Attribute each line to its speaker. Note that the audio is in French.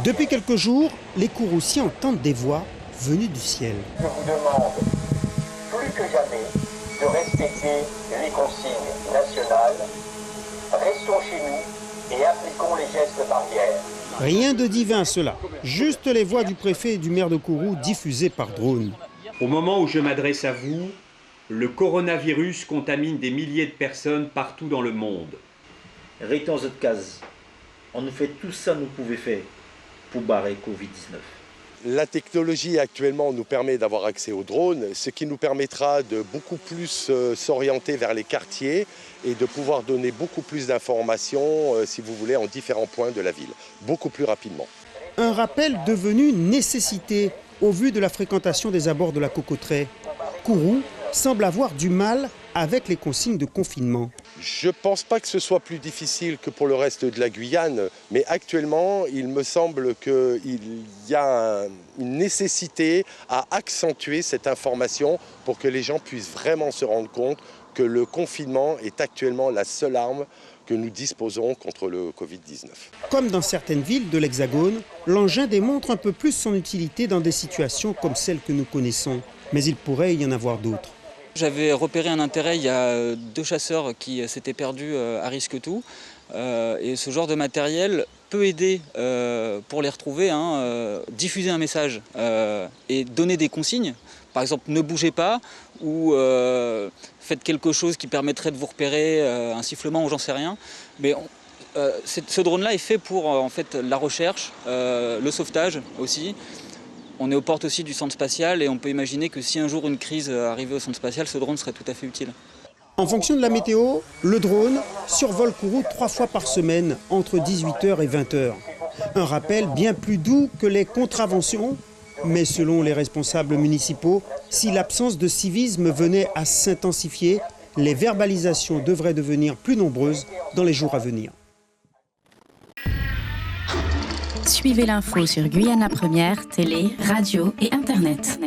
Speaker 1: Depuis quelques jours, les Kouroussiens entendent des voix venues du ciel.
Speaker 2: Je vous demande plus que jamais de respecter les consignes nationales. Restons chez nous et appliquons les gestes barrières.
Speaker 1: Rien de divin cela, juste les voix du préfet et du maire de Kourou diffusées par drone.
Speaker 3: Au moment où je m'adresse à vous, le coronavirus contamine des milliers de personnes partout dans le monde.
Speaker 4: Restons cette case. On nous fait tout ça, nous pouvons faire pour barrer Covid-19.
Speaker 5: La technologie actuellement nous permet d'avoir accès aux drones, ce qui nous permettra de beaucoup plus s'orienter vers les quartiers et de pouvoir donner beaucoup plus d'informations, si vous voulez, en différents points de la ville, beaucoup plus rapidement.
Speaker 1: Un rappel devenu nécessité au vu de la fréquentation des abords de la Cocoterie. Kourou semble avoir du mal avec les consignes de confinement.
Speaker 5: Je ne pense pas que ce soit plus difficile que pour le reste de la Guyane, mais actuellement, il me semble qu'il y a une nécessité à accentuer cette information pour que les gens puissent vraiment se rendre compte que le confinement est actuellement la seule arme que nous disposons contre le Covid-19.
Speaker 1: Comme dans certaines villes de l'Hexagone, l'engin démontre un peu plus son utilité dans des situations comme celles que nous connaissons. Mais il pourrait y en avoir d'autres.
Speaker 6: J'avais repéré un intérêt, il y a 2 chasseurs qui s'étaient perdus à Risquetout. Et ce genre de matériel peut aider pour les retrouver, diffuser un message et donner des consignes. Par exemple, ne bougez pas ou faites quelque chose qui permettrait de vous repérer, un sifflement ou j'en sais rien. Mais ce drone-là est fait pour en fait, la recherche, le sauvetage aussi. On est aux portes aussi du centre spatial et on peut imaginer que si un jour une crise arrivait au centre spatial, ce drone serait tout à fait utile.
Speaker 1: En fonction de la météo, le drone survole Kourou 3 fois par semaine entre 18h et 20h. Un rappel bien plus doux que les contraventions, mais selon les responsables municipaux, si l'absence de civisme venait à s'intensifier, les verbalisations devraient devenir plus nombreuses dans les jours à venir.
Speaker 7: Suivez l'info sur Guyana Première, télé, radio et internet.